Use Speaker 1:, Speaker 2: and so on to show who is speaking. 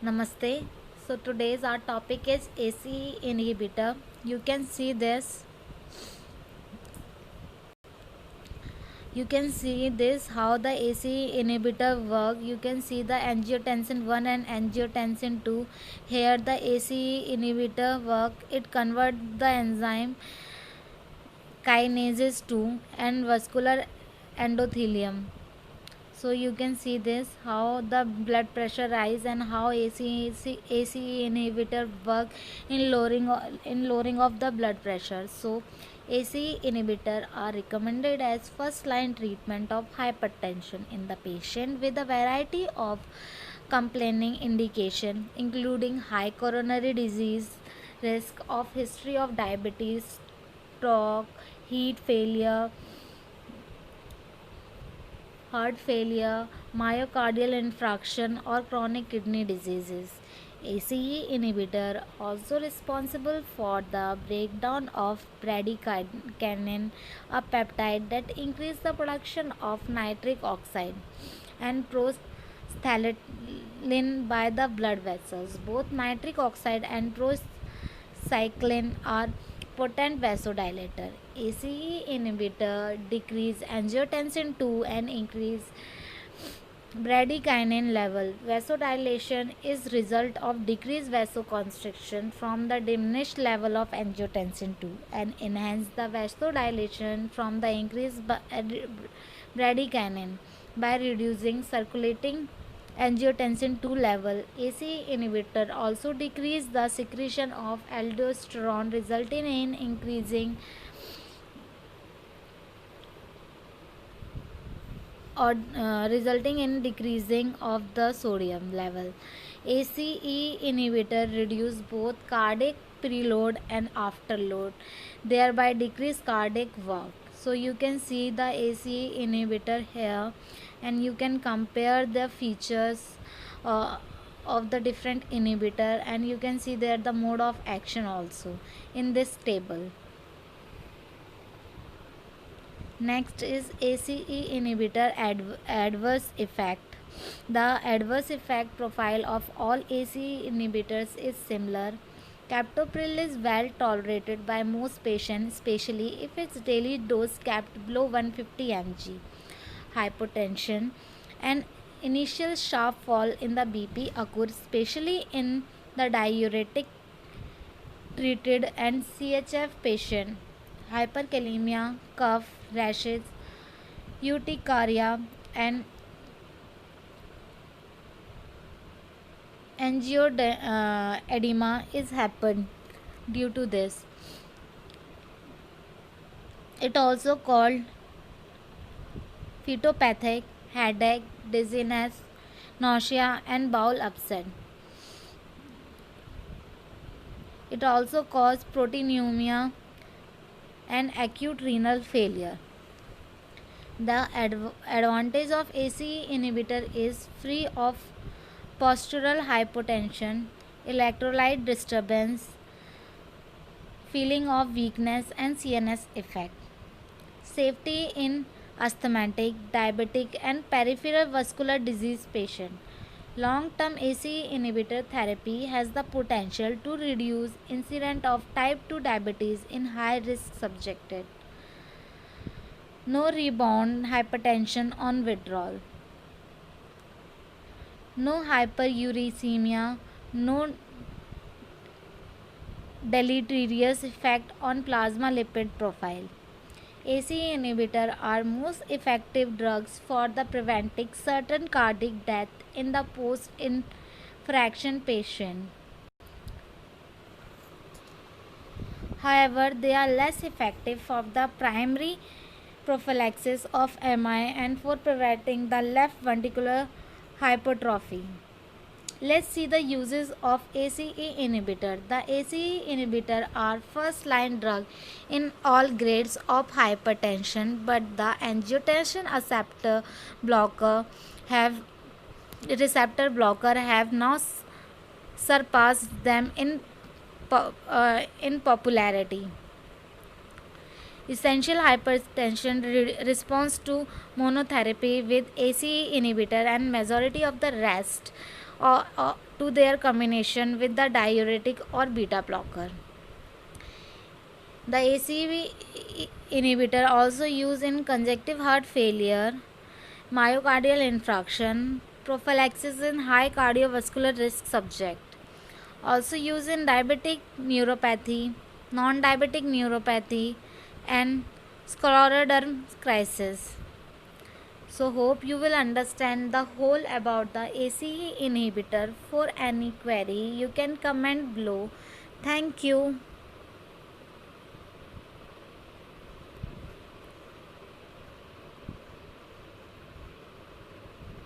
Speaker 1: Namaste. So today's our topic is ACE inhibitor. You can see this. You can see this how the ACE inhibitor work. You can see the angiotensin 1 and angiotensin 2. Here the ACE inhibitor work. It convert the enzyme kinases 2 and vascular endothelium. So you can see this how the blood pressure rise and how ACE inhibitor work in lowering of the blood pressure. So ACE inhibitor are recommended as first line treatment of hypertension in the patient with a variety of complaining indication including high coronary disease risk of history of diabetes, stroke, heat failure, heart failure, myocardial infarction, or chronic kidney diseases. ACE inhibitor also responsible for the breakdown of bradykinin, a peptide that increases the production of nitric oxide and prostaglandin by the blood vessels. Both nitric oxide and procyclin are potent vasodilator. ACE inhibitor decrease angiotensin 2 and increase bradykinin level. Vasodilation is result of decreased vasoconstriction from the diminished level of angiotensin 2 and enhance the vasodilation from the increased bradykinin by reducing circulating angiotensin 2 level. ACE inhibitor also decrease the secretion of aldosterone resulting in increasing or resulting in decreasing of the sodium level. ACE inhibitor reduce both cardiac preload and afterload, thereby decrease cardiac work. So you can see the ACE inhibitor here, and you can compare the features uh, of the different inhibitor, and you can see there the mode of action also in this table. Next is ACE inhibitor adverse effect. The adverse effect profile of all ACE inhibitors is similar. Captopril is well tolerated by most patients, especially if its daily dose kept below 150 mg. Hypotension and initial sharp fall in the BP occurs, especially in the diuretic treated and CHF patient. Hyperkalemia, cough, rashes, urticaria, and angioedema is happened due to this. It also called phytopathic, headache, dizziness, nausea, and bowel upset. It also causes proteinuria and acute renal failure. The advantage of ACE inhibitor is free of postural hypotension, electrolyte disturbance, feeling of weakness, and CNS effect. Safety in asthmatic, diabetic, and peripheral vascular disease patient. Long-term ACE inhibitor therapy has the potential to reduce incidence of type 2 diabetes in high-risk subjects. No rebound hypertension on withdrawal. No hyperuricemia, no deleterious effect on plasma lipid profile. ACE inhibitors are most effective drugs for the preventing certain cardiac death in the post-infraction patient. However, they are less effective for the primary prophylaxis of MI and for preventing the left ventricular hypertrophy. Let's see the uses of ACE inhibitor. The ACE inhibitor are first line drug in all grades of hypertension, but the angiotensin have receptor blocker have now surpassed them in popularity. Essential hypertension responds to monotherapy with ACE inhibitor, and majority of the rest to their combination with the diuretic or beta blocker. The ACE inhibitor also used in congestive heart failure, myocardial infarction, prophylaxis in high cardiovascular risk subject. Also used in diabetic neuropathy, non-diabetic neuropathy, and scleroderm crisis. So hope you will understand the whole about the ACE inhibitor. For any query, you can comment below. Thank you.